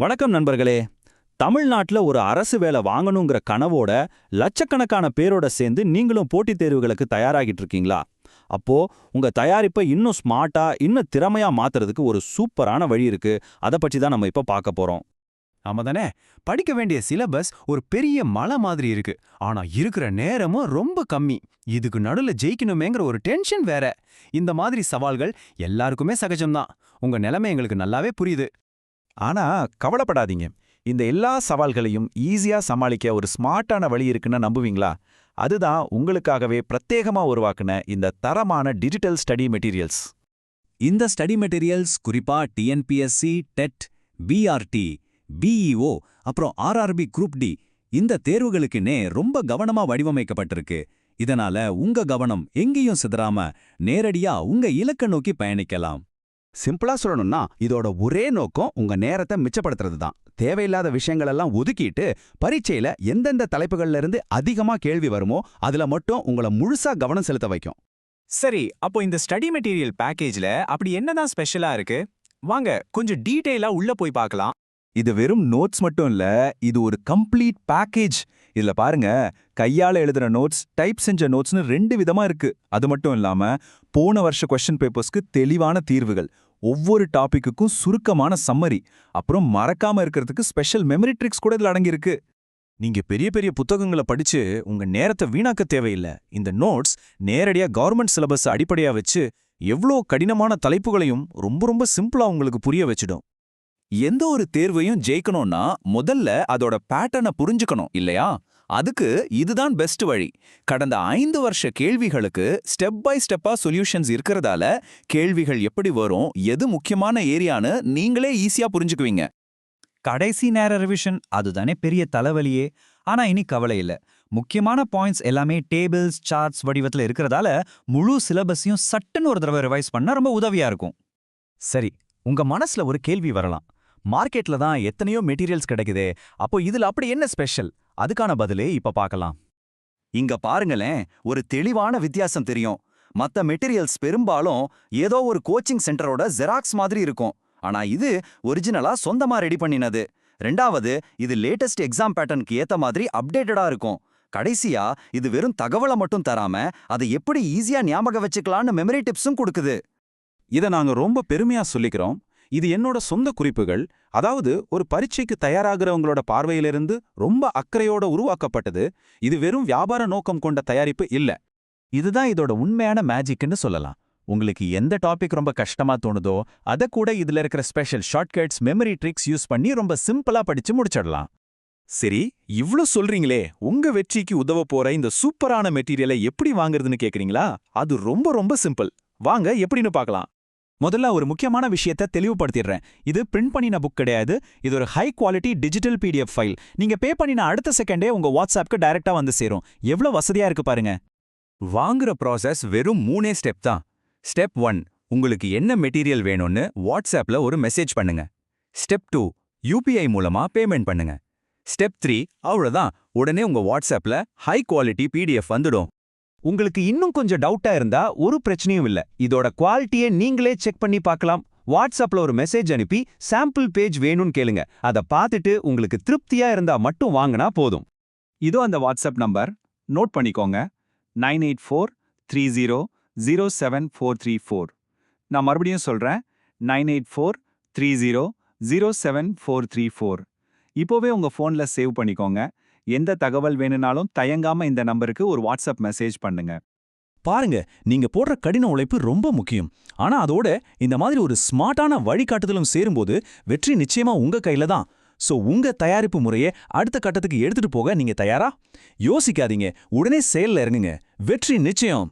வணக்கம் நண்பர்களே. தமிழ்நாட்டுல ஒரு அரசு வேலை வாங்கணுங்கிற கனவோட லட்சக்கணக்கான பேரோட சேர்ந்து நீங்களும் போட்டித் தேர்வுகளுக்கு தயாராகிட்டு இருக்கீங்களா? அப்போ உங்க தயாரிப்பை இன்னும் ஸ்மார்ட்டா, இன்னும் திறமையா மாத்துறதுக்கு ஒரு சூப்பரான வழி இருக்கு. அதை பற்றி தான் நம்ம இப்ப பார்க்க போறோம். ஆமாதானே. படிக்க வேண்டிய சிலபஸ் ஒரு பெரிய மலை மாதிரி இருக்கு. ஆனா இருக்கிற நேரமும் ரொம்ப கம்மி. இதுக்கு நடுல ஜெயிக்கணுமேங்கிற ஒரு டென்ஷன் வேற. இந்த மாதிரி சவால்கள் எல்லாருக்குமே சகஜம்தான். உங்க நிலைமை எங்களுக்கு நல்லாவே புரியுது. ஆனா கவலைப்படாதீங்க. இந்த எல்லா சவால்களையும் ஈஸியா சமாளிக்க ஒரு ஸ்மார்ட்டான வழி இருக்குன்னு நம்புவீங்களா? அதுதான் உங்களுக்காகவே பிரத்யேகமா உருவாக்குன இந்த தரமான டிஜிட்டல் ஸ்டடி மெட்டீரியல்ஸ். இந்த ஸ்டடி மெட்டீரியல்ஸ் குறிப்பா டிஎன்பிஎஸ்சி, டெட், பிஆர்டி, பிஇஓ அப்புறம் ஆர்ஆர்பி குரூப் டி இந்த தேர்வுகளுக்குன்னே ரொம்ப கவனமா வடிவமைக்கப்பட்டிருக்கு. இதனால உங்க கவனம் எங்கேயும் சிதறாம நேரடியா உங்க இலக்க நோக்கி பயணிக்கலாம். சிம்பிளா சொல்லணும்னா இதோட ஒரே நோக்கம் உங்க நேரத்தை மிச்சப்படுத்துறது தான். தேவையில்லாத விஷயங்கள் எல்லாம் ஒதுக்கிட்டு பரீட்சையில எந்தெந்த தலைப்புகள்ல இருந்து அதிகமா கேள்வி வருமோ அதுல மட்டும் உங்களை முழுசா கவனம் செலுத்த வைக்கும். சரி, அப்போ இந்த ஸ்டடி மெட்டீரியல் பேக்கேஜ்ல அப்படி என்னதான் ஸ்பெஷலா இருக்கு? வாங்க கொஞ்சம் டீடைலா உள்ள போய் பார்க்கலாம். இது வெறும் நோட்ஸ் மட்டும் இல்ல, இது ஒரு கம்ப்ளீட் பேக்கேஜ். இதுல பாருங்க, கையால எழுதுற நோட்ஸ், டைப் செஞ்ச நோட்ஸ்னு 2 விதமா இருக்கு. அது மட்டும் இல்லாம போன வருஷ கொஸ்டின் பேப்பர்ஸ்க்கு தெளிவான தீர்வுகள், ஒவ்வொரு டாபிக்குக்கும் சுருக்கமான சம்மரி, அப்புறம் மறக்காம இருக்கிறதுக்கு ஸ்பெஷல் மெமரி ட்ரிக்ஸ் கூட இதுல அடங்கியிருக்கு. நீங்க பெரிய பெரிய புத்தகங்களை படிச்சு உங்க நேரத்தை வீணாக்க தேவையில்ல. இந்த நோட்ஸ் நேரடியா கவர்மெண்ட் சிலபஸ் அடிப்படையா வச்சு எவ்வளோ கடினமான தலைப்புகளையும் ரொம்ப ரொம்ப சிம்பிளா உங்களுக்கு புரிய வச்சிடும். எந்த ஒரு தேர்வையும் ஜெயிக்கணும்னா முதல்ல அதோட பேட்டர்னை புரிஞ்சுக்கணும் இல்லையா? அதுக்கு இதுதான் பெஸ்ட் வழி. கடந்த 5 வருஷ கேள்விகளுக்கு ஸ்டெப் பை ஸ்டெப்பா சொல்யூஷன்ஸ் இருக்கிறதால கேள்விகள் எப்படி வரும், எது முக்கியமான ஏரியான்னு நீங்களே ஈஸியா புரிஞ்சுக்குவீங்க. கடைசி நேர ரிவிஷன் அதுதானே பெரிய தலைவலியே. ஆனா இனி கவலை இல்ல. முக்கியமான பாயிண்ட்ஸ் எல்லாமே டேபிள்ஸ், சார்ட்ஸ் வடிவத்துல இருக்கிறதால முழு சிலபஸையும் சட்டுன்னு ஒரு தடவை ரிவைஸ் பண்ண ரொம்ப உதவியா இருக்கும். சரி, உங்க மனசுல ஒரு கேள்வி வரலாம். மார்க்கெட்ல தான் எத்தனையோ மெட்டீரியல்ஸ் கிடைக்குதே, அப்போ இதுல அப்படி என்ன ஸ்பெஷல்? அதுக்கான பதிலே இப்ப பார்க்கலாம். இங்க பாருங்களேன், ஒரு தெளிவான வித்தியாசம் தெரியும். மத்த மெட்டீரியல்ஸ் பெரும்பாலும் ஏதோ ஒரு கோச்சிங் சென்டரோட ஜெராக்ஸ் மாதிரி இருக்கும். ஆனா இது ஒரிஜினலா சொந்தமா ரெடி பண்ணினது. ரெண்டாவது, இது லேட்டஸ்ட் எக்ஸாம் பேட்டர்னுக்கு ஏத்த மாதிரி அப்டேட்டடா இருக்கும். கடைசியா, இது வெறும் தகவலை மட்டும் தராம அதை எப்படி ஈஸியா ஞாபகம் வச்சுக்கலாம்னு மெமரி டிப்ஸும் கொடுக்குது. இதை நாங்க ரொம்ப பெருமையா சொல்லிக்கிறோம். இது என்னோட சொந்த குறிப்புகள். அதாவது ஒரு பரீட்சைக்கு தயாராகிறவங்களோட பார்வையிலிருந்து ரொம்ப அக்கறையோட உருவாக்கப்பட்டது. இது வெறும் வியாபார நோக்கம் கொண்ட தயாரிப்பு இல்ல. இதுதான் இதோட உண்மையான மேஜிக்னு சொல்லலாம். உங்களுக்கு எந்த டாபிக் ரொம்ப கஷ்டமா தோணுதோ அதை கூட இதுல இருக்கிற special shortcuts, memory tricks use பண்ணி ரொம்ப சிம்பிளா படிச்சு முடிச்சிடலாம். சரி, இவ்ளோ சொல்றீங்களே, உங்க வெற்றிக்கு உதவ போற இந்த சூப்பரான மெட்டீரியலை எப்படி வாங்குறதுன்னு கேக்குறீங்களா? அது ரொம்ப ரொம்ப சிம்பிள். வாங்க எப்படின்னு பார்க்கலாம். முதல்ல ஒரு முக்கியமான விஷயத்தை தெளிவுபடுத்திடுறேன். இது பிரிண்ட் பண்ணின புக் கிடையாது. இது ஒரு high quality digital PDF file. நீங்க பே பண்ணின அடுத்த செகண்டே உங்க வாட்ஸ்அப்க்கு டைரக்டா வந்து சேரும். எவ்வளவு வசதியா இருக்கு பாருங்க. வாங்குற ப்ராசஸ் வெறும் 3 ஸ்டெப் தான். ஸ்டெப் 1, உங்களுக்கு என்ன மெட்டீரியல் வேணும்னு வாட்ஸ்அப்ல ஒரு மெசேஜ் பண்ணுங்க. ஸ்டெப் 2, யூபிஐ மூலமா பேமெண்ட் பண்ணுங்க. ஸ்டெப் 3, அவ்வளவுதான், உடனே உங்க வாட்ஸ்அப்ல ஹை குவாலிட்டி பிடிஎஃப் வந்துடும். உங்களுக்கு இன்னும் கொஞ்சம் டவுட்டா இருந்தா ஒரு பிரச்சனையும் இல்ல. இதோட குவாலிட்டியை நீங்களே செக் பண்ணி பார்க்கலாம். வாட்ஸ்அப்ல ஒரு மெசேஜ் அனுப்பி சாம்பிள் பேஜ் வேணும்னு கேளுங்க. அதை பார்த்துட்டு உங்களுக்கு திருப்தியா இருந்தா மட்டும் வாங்கினா போதும். இதோ அந்த வாட்ஸ்அப் நம்பர் நோட் பண்ணிக்கோங்க. 9843007434. நான் மறுபடியும் சொல்றேன், 9843007434. இப்போவே உங்க போன்ல சேவ் பண்ணிக்கோங்க. எந்த தகவல் வேணும்னாலும் தயங்காம இந்த நம்பருக்கு ஒரு வாட்ஸ்அப் மெசேஜ் பண்ணுங்க. பாருங்க, நீங்க போடுற கடின உழைப்பு ரொம்ப முக்கியம். ஆனா அதோட இந்த மாதிரி ஒரு ஸ்மார்ட்டான வழிகாட்டுதலும் சேரும்போது வெற்றி நிச்சயமா உங்க கையில தான். சோ உங்க தயாரிப்பு முறையை அடுத்த கட்டத்துக்கு எடுத்துட்டு போக நீங்க தயாரா? யோசிக்காதீங்க, உடனே செயல்ல இறங்குங்க. வெற்றி நிச்சயம்.